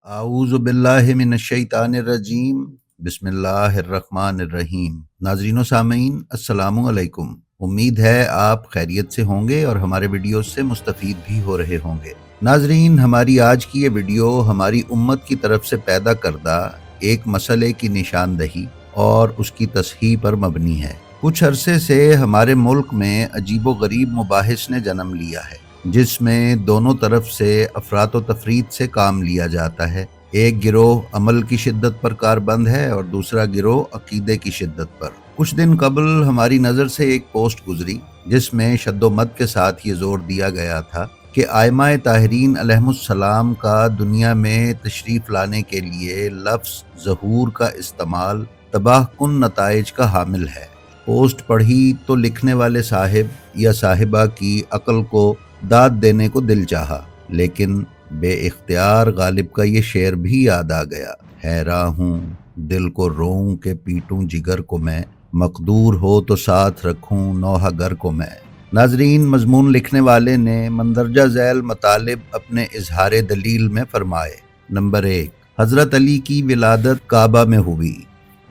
اعوذ باللہ من الشیطان الرجیم بسم اللہ الرحمن الرحیم۔ ناظرین و سامعین السلام علیکم۔ امید ہے آپ خیریت سے ہوں گے اور ہمارے ویڈیوز سے مستفید بھی ہو رہے ہوں گے۔ ناظرین، ہماری آج کی یہ ویڈیو ہماری امت کی طرف سے پیدا کردہ ایک مسئلے کی نشاندہی اور اس کی تصحیح پر مبنی ہے۔ کچھ عرصے سے ہمارے ملک میں عجیب و غریب مباحث نے جنم لیا ہے، جس میں دونوں طرف سے افراط و تفریط سے کام لیا جاتا ہے۔ ایک گروہ عمل کی شدت پر کاربند ہے اور دوسرا گروہ عقیدے کی شدت پر۔ کچھ دن قبل ہماری نظر سے ایک پوسٹ گزری جس میں شد و مد کے ساتھ یہ زور دیا گیا تھا کہ ائمہ طاہرین علیہم السلام کا دنیا میں تشریف لانے کے لیے لفظ ظہور کا استعمال تباہ کن نتائج کا حامل ہے۔ پوسٹ پڑھی تو لکھنے والے صاحب یا صاحبہ کی عقل کو داد دینے کو دل چاہا، لیکن بے اختیار غالب کا یہ شعر بھی یاد آ گیا: حیراں ہوں دل کو روؤں کہ پیٹوں جگر کو میں، مقدور ہو تو ساتھ رکھوں نوحہ گر کو میں۔ ناظرین، مضمون لکھنے والے نے مندرجہ ذیل مطالب اپنے اظہار دلیل میں فرمائے۔ نمبر 1، حضرت علی کی ولادت کعبہ میں ہوئی،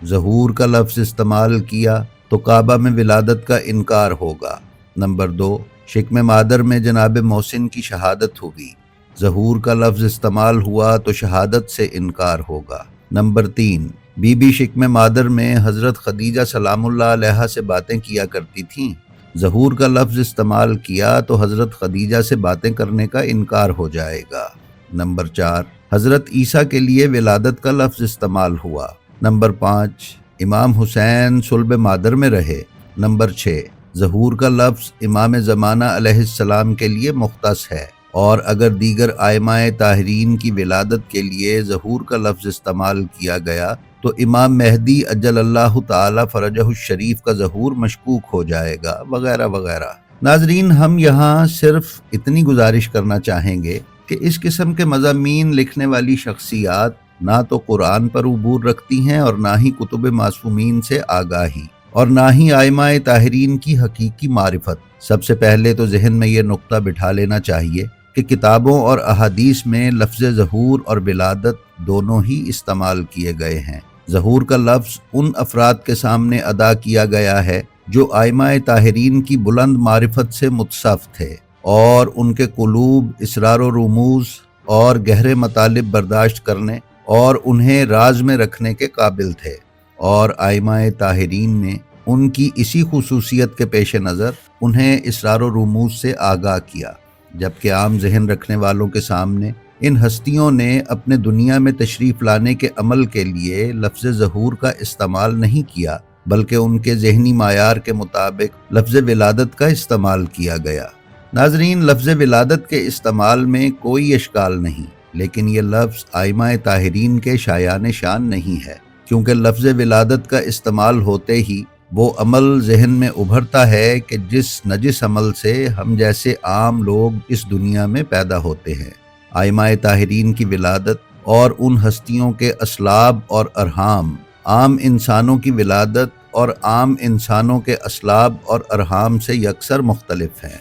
ظہور کا لفظ استعمال کیا تو کعبہ میں ولادت کا انکار ہوگا۔ نمبر 2، شکم مادر میں جناب محسن کی شہادت ہوگی، ظہور کا لفظ استعمال ہوا تو شہادت سے انکار ہوگا۔ نمبر 3، بی بی شکم مادر میں حضرت خدیجہ سلام اللہ علیہا سے باتیں کیا کرتی تھیں، ظہور کا لفظ استعمال کیا تو حضرت خدیجہ سے باتیں کرنے کا انکار ہو جائے گا۔ نمبر 4، حضرت عیسیٰ کے لیے ولادت کا لفظ استعمال ہوا۔ نمبر 5، امام حسین صلب مادر میں رہے۔ نمبر 6، ظہور کا لفظ امام زمانہ علیہ السلام کے لیے مختص ہے، اور اگر دیگر ائمہ طاہرین کی ولادت کے لیے ظہور کا لفظ استعمال کیا گیا تو امام مہدی اجل اللہ تعالی فرجہ الشریف کا ظہور مشکوک ہو جائے گا، وغیرہ وغیرہ۔ ناظرین، ہم یہاں صرف اتنی گزارش کرنا چاہیں گے کہ اس قسم کے مضامین لکھنے والی شخصیات نہ تو قرآن پر عبور رکھتی ہیں اور نہ ہی کتب معصومین سے آگاہی، اور نہ ہی ائمہ طاہرین کی حقیقی معرفت۔ سب سے پہلے تو ذہن میں یہ نقطہ بٹھا لینا چاہیے کہ کتابوں اور احادیث میں لفظ ظہور اور ولادت دونوں ہی استعمال کیے گئے ہیں۔ ظہور کا لفظ ان افراد کے سامنے ادا کیا گیا ہے جو ائمہ طاہرین کی بلند معرفت سے متصف تھے اور ان کے قلوب اسرار و رموز اور گہرے مطالب برداشت کرنے اور انہیں راز میں رکھنے کے قابل تھے، اور ائمہ طاہرین نے ان کی اسی خصوصیت کے پیش نظر انہیں اسرار و رموز سے آگاہ کیا، جبکہ عام ذہن رکھنے والوں کے سامنے ان ہستیوں نے اپنے دنیا میں تشریف لانے کے عمل کے لیے لفظ ظہور کا استعمال نہیں کیا، بلکہ ان کے ذہنی معیار کے مطابق لفظ ولادت کا استعمال کیا گیا۔ ناظرین، لفظ ولادت کے استعمال میں کوئی اشکال نہیں، لیکن یہ لفظ ائمہ طاہرین کے شایان شان نہیں ہے، کیونکہ لفظ ولادت کا استعمال ہوتے ہی وہ عمل ذہن میں ابھرتا ہے کہ جس نجس عمل سے ہم جیسے عام لوگ اس دنیا میں پیدا ہوتے ہیں۔ ائمہ طاہرین کی ولادت اور ان ہستیوں کے اسلاب اور ارحام عام انسانوں کی ولادت اور عام انسانوں کے اسلاب اور ارحام سے یکسر مختلف ہیں۔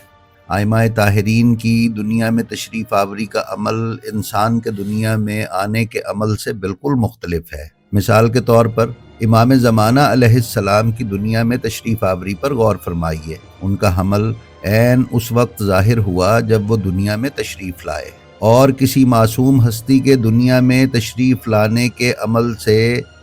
ائمہ طاہرین کی دنیا میں تشریف آوری کا عمل انسان کے دنیا میں آنے کے عمل سے بالکل مختلف ہے۔ مثال کے طور پر امام زمانہ علیہ السلام کی دنیا میں تشریف آوری پر غور فرمائیے۔ ان کا حمل عین اس وقت ظاہر ہوا جب وہ دنیا میں تشریف لائے، اور کسی معصوم ہستی کے دنیا میں تشریف لانے کے عمل سے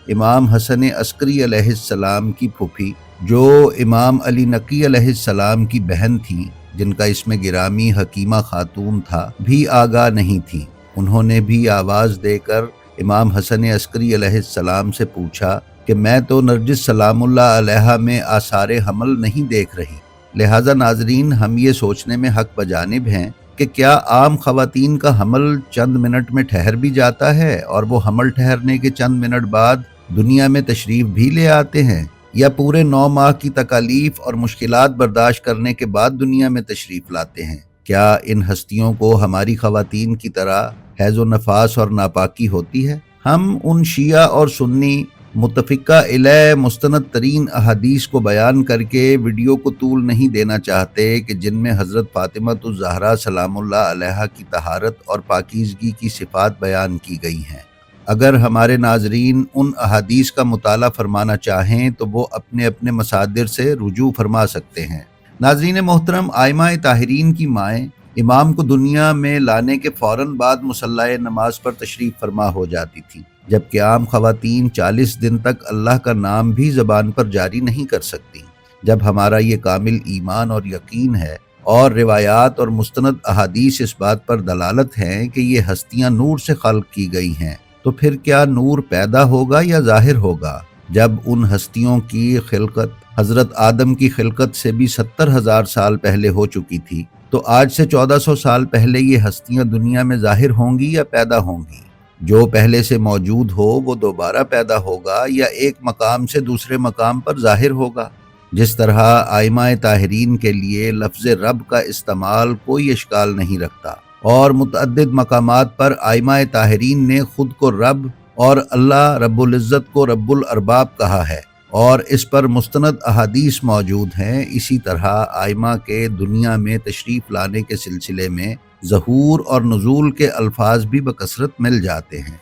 امام حسن عسکری علیہ السلام کی پھوپھی، جو امام علی نقی علیہ السلام کی بہن تھیں، جن کا اسم گرامی حکیمہ خاتون تھا، بھی آگاہ نہیں تھیں۔ انہوں نے بھی آواز دے کر امام حسن عسکری علیہ السلام سے پوچھا کہ میں تو نرجس سلام اللہ علیہا میں آثار حمل نہیں دیکھ رہی۔ لہٰذا ناظرین، ہم یہ سوچنے میں حق بجانب ہیں کہ کیا عام خواتین کا حمل چند منٹ میں ٹھہر بھی جاتا ہے اور وہ حمل ٹھہرنے کے چند منٹ بعد دنیا میں تشریف بھی لے آتے ہیں، یا پورے 9 ماہ کی تکالیف اور مشکلات برداشت کرنے کے بعد دنیا میں تشریف لاتے ہیں؟ کیا ان ہستیوں کو ہماری خواتین کی طرح حیض و نفاس اور ناپاکی ہوتی ہے؟ ہم ان شیعہ اور سنی متفقہ علیہ مستند ترین احادیث کو بیان کر کے ویڈیو کو طول نہیں دینا چاہتے کہ جن میں حضرت فاطمہ الزہرا سلام اللہ علیہا کی طہارت اور پاکیزگی کی صفات بیان کی گئی ہیں۔ اگر ہمارے ناظرین ان احادیث کا مطالعہ فرمانا چاہیں تو وہ اپنے اپنے مصادر سے رجوع فرما سکتے ہیں۔ ناظرین محترم، ائمہ طاہرین کی مائیں امام کو دنیا میں لانے کے فوراً بعد مصلی نماز پر تشریف فرما ہو جاتی تھی، جبکہ عام خواتین 40 دن تک اللہ کا نام بھی زبان پر جاری نہیں کر سکتی۔ جب ہمارا یہ کامل ایمان اور یقین ہے اور روایات اور مستند احادیث اس بات پر دلالت ہیں کہ یہ ہستیاں نور سے خلق کی گئی ہیں، تو پھر کیا نور پیدا ہوگا یا ظاہر ہوگا؟ جب ان ہستیوں کی خلقت حضرت آدم کی خلقت سے بھی 70,000 سال پہلے ہو چکی تھی، تو آج سے 1400 سال پہلے یہ ہستیاں دنیا میں ظاہر ہوں گی یا پیدا ہوں گی؟ جو پہلے سے موجود ہو وہ دوبارہ پیدا ہوگا یا ایک مقام سے دوسرے مقام پر ظاہر ہوگا؟ جس طرح ائمہ طاہرین کے لیے لفظ رب کا استعمال کوئی اشکال نہیں رکھتا، اور متعدد مقامات پر ائمہ طاہرین نے خود کو رب اور اللہ رب العزت کو رب الارباب کہا ہے، اور اس پر مستند احادیث موجود ہیں۔ اسی طرح ائمہ کے دنیا میں تشریف لانے کے سلسلے میں ظہور اور نزول کے الفاظ بھی بکثرت مل جاتے ہیں۔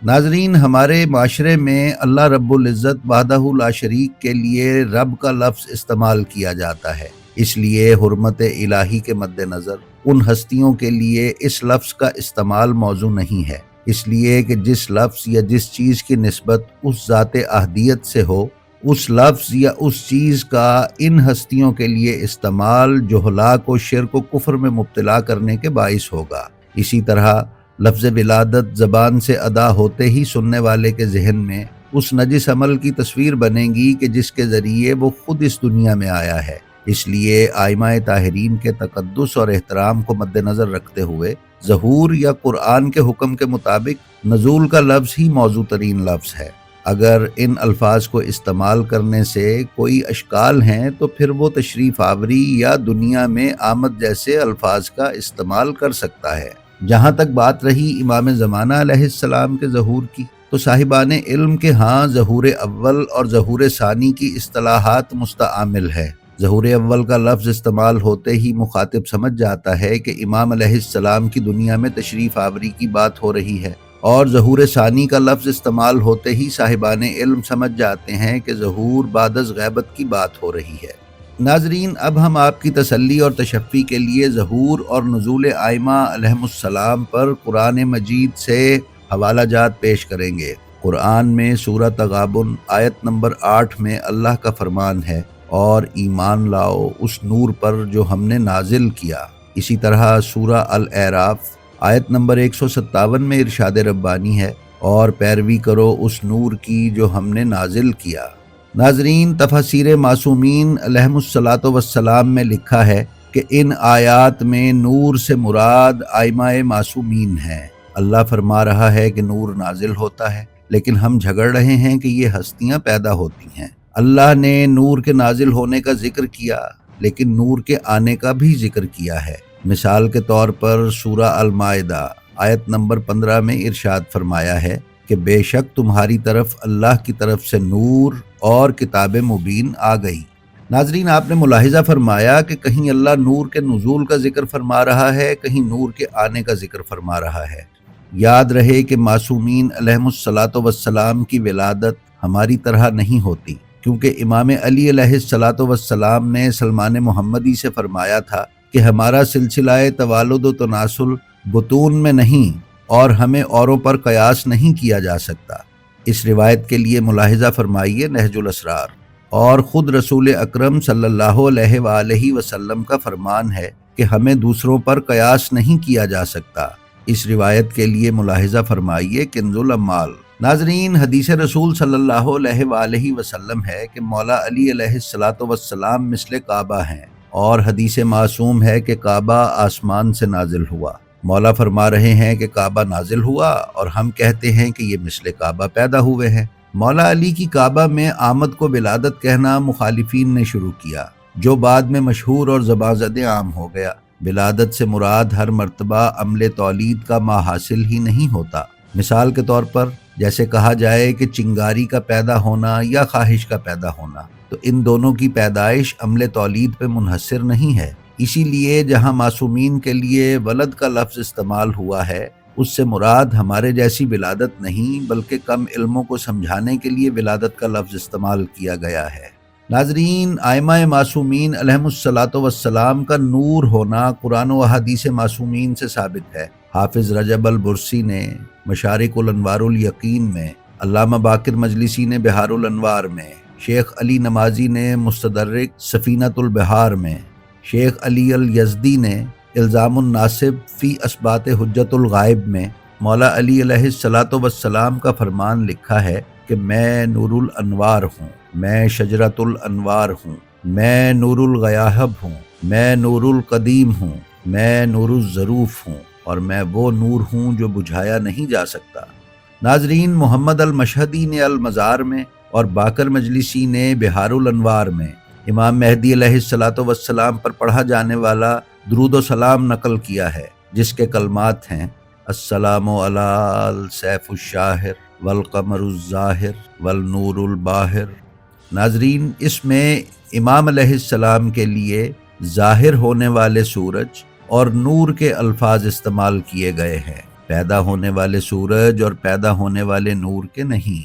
ناظرین، ہمارے معاشرے میں اللہ رب العزت وحدہ لا شریک کے لیے رب کا لفظ استعمال کیا جاتا ہے، اس لیے حرمت الہی کے مد نظر ان ہستیوں کے لیے اس لفظ کا استعمال موزوں نہیں ہے، اس لیے کہ جس لفظ یا جس چیز کی نسبت اس ذات احدیت سے ہو، اس لفظ یا اس چیز کا ان ہستیوں کے لیے استعمال جہلا کو شرک و کفر میں مبتلا کرنے کے باعث ہوگا۔ اسی طرح لفظ ولادت زبان سے ادا ہوتے ہی سننے والے کے ذہن میں اس نجس عمل کی تصویر بنے گی کہ جس کے ذریعے وہ خود اس دنیا میں آیا ہے۔ اس لیے ائمہ طاہرین کے تقدس اور احترام کو مد نظر رکھتے ہوئے ظہور یا قرآن کے حکم کے مطابق نزول کا لفظ ہی موزوں ترین لفظ ہے۔ اگر ان الفاظ کو استعمال کرنے سے کوئی اشکال ہیں تو پھر وہ تشریف آوری یا دنیا میں آمد جیسے الفاظ کا استعمال کر سکتا ہے۔ جہاں تک بات رہی امام زمانہ علیہ السلام کے ظہور کی، تو صاحبان علم کے ہاں ظہور اول اور ظہور ثانی کی اصطلاحات مستعمل ہے۔ ظہور اول کا لفظ استعمال ہوتے ہی مخاطب سمجھ جاتا ہے کہ امام علیہ السلام کی دنیا میں تشریف آوری کی بات ہو رہی ہے، اور ظہور ثانی کا لفظ استعمال ہوتے ہی صاحبان علم سمجھ جاتے ہیں کہ ظہور بعد از غیبت کی بات ہو رہی ہے۔ ناظرین، اب ہم آپ کی تسلی اور تشفی کے لیے ظہور اور نزول ائمہ علیہم السلام پر قرآن مجید سے حوالہ جات پیش کریں گے۔ قرآن میں سورہ تغابن آیت نمبر 8 میں اللہ کا فرمان ہے، اور ایمان لاؤ اس نور پر جو ہم نے نازل کیا۔ اسی طرح سورہ الاعراف آیت نمبر 157 میں ارشاد ربانی ہے، اور پیروی کرو اس نور کی جو ہم نے نازل کیا۔ ناظرین، تفاسیر معصومین علیہم الصلاۃ والسلام میں لکھا ہے کہ ان آیات میں نور سے مراد ائمہ معصومین ہیں۔ اللہ فرما رہا ہے کہ نور نازل ہوتا ہے، لیکن ہم جھگڑ رہے ہیں کہ یہ ہستیاں پیدا ہوتی ہیں۔ اللہ نے نور کے نازل ہونے کا ذکر کیا، لیکن نور کے آنے کا بھی ذکر کیا ہے۔ مثال کے طور پر سورہ المائدہ آیت نمبر 15 میں ارشاد فرمایا ہے کہ بے شک تمہاری طرف اللہ کی طرف سے نور اور کتاب مبین آ گئی۔ ناظرین، آپ نے ملاحظہ فرمایا کہ کہیں اللہ نور کے نزول کا ذکر فرما رہا ہے، کہیں نور کے آنے کا ذکر فرما رہا ہے۔ یاد رہے کہ معصومین علیہم الصلاۃ والسلام کی ولادت ہماری طرح نہیں ہوتی، کیونکہ امام علی علیہ الصلاۃ والسلام نے سلمان محمدی سے فرمایا تھا کہ ہمارا سلسلہ توالد و تناسل بطون میں نہیں، اور ہمیں اوروں پر قیاس نہیں کیا جا سکتا۔ اس روایت کے لیے ملاحظہ فرمائیے نہج الاسرار، اور خود رسول اکرم صلی اللہ علیہ وآلہ وسلم کا فرمان ہے کہ ہمیں دوسروں پر قیاس نہیں کیا جا سکتا۔ اس روایت کے لیے ملاحظہ فرمائیے کنز الاموال۔ ناظرین، حدیث رسول صلی اللہ علیہ وآلہ وسلم ہے کہ مولا علی علیہ الصلاۃ والسلام مثل کعبہ ہیں، اور حدیث معصوم ہے کہ کعبہ آسمان سے نازل ہوا۔ مولا فرما رہے ہیں کہ کعبہ نازل ہوا، اور ہم کہتے ہیں کہ یہ مثل کعبہ پیدا ہوئے ہیں۔ مولا علی کی کعبہ میں آمد کو ولادت کہنا مخالفین نے شروع کیا، جو بعد میں مشہور اور زباں زد عام ہو گیا۔ ولادت سے مراد ہر مرتبہ عمل تولید کا ماحاصل ہی نہیں ہوتا۔ مثال کے طور پر جیسے کہا جائے کہ چنگاری کا پیدا ہونا یا خواہش کا پیدا ہونا، تو ان دونوں کی پیدائش عمل تولید پہ منحصر نہیں ہے۔ اسی لیے جہاں معصومین کے لیے ولد کا لفظ استعمال ہوا ہے، اس سے مراد ہمارے جیسی ولادت نہیں بلکہ کم علموں کو سمجھانے کے لیے ولادت کا لفظ استعمال کیا گیا ہے۔ ناظرین، ائمہ معصومین علیہم الصلاۃ والسلام کا نور ہونا قرآن و احادیث معصومین سے ثابت ہے۔ حافظ رجب البرسی نے مشارق الانوار الیقین میں، علامہ باقر مجلسی نے بہار الانوار میں، شیخ علی نمازی نے مستدرک سفینۃ البحار میں، شیخ علی الیزدی نے الزام الناصب فی اثبات حجت الغائب میں مولا علی علیہ الصلاۃ والسلام کا فرمان لکھا ہے کہ میں نور الانوار ہوں، میں شجرۃ الانوار ہوں، میں نور الغیاہب ہوں، میں نور القدیم ہوں، میں نور الظروف ہوں، اور میں وہ نور ہوں جو بجھایا نہیں جا سکتا۔ ناظرین، محمد المشہدی نے المزار میں اور باقر مجلسی نے بہار الانوار میں امام مہدی علیہ الصلاۃ والسلام پر پڑھا جانے والا درود و سلام نقل کیا ہے، جس کے کلمات ہیں: السلام علی السیف الشاہر والقمر الظاہر والنور الباہر۔ ناظرین، اس میں امام علیہ السلام کے لیے ظاہر ہونے والے سورج اور نور کے الفاظ استعمال کیے گئے ہیں، پیدا ہونے والے سورج اور پیدا ہونے والے نور کے نہیں۔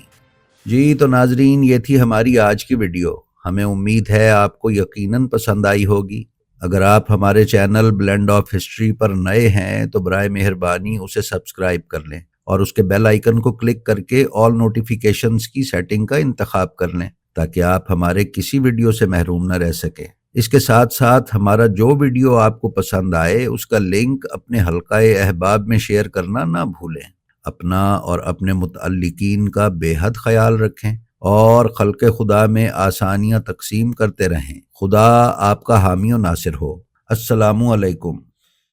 جی تو ناظرین، یہ تھی ہماری آج کی ویڈیو۔ ہمیں امید ہے آپ کو یقیناً پسند آئی ہوگی۔ اگر آپ ہمارے چینل بلینڈ آف ہسٹری پر نئے ہیں تو برائے مہربانی اسے سبسکرائب کر لیں اور اس کے بیل آئیکن کو کلک کر کے آل نوٹیفیکیشنز کی سیٹنگ کا انتخاب کر لیں تاکہ آپ ہمارے کسی ویڈیو سے محروم نہ رہ سکیں۔ اس کے ساتھ ساتھ ہمارا جو ویڈیو آپ کو پسند آئے اس کا لنک اپنے حلقہ احباب میں شیئر کرنا نہ بھولیں۔ اپنا اور اپنے متعلقین کا بے حد خیال رکھیں اور خلق خدا میں آسانیاں تقسیم کرتے رہیں۔ خدا آپ کا حامی و ناصر ہو۔ السلام علیکم۔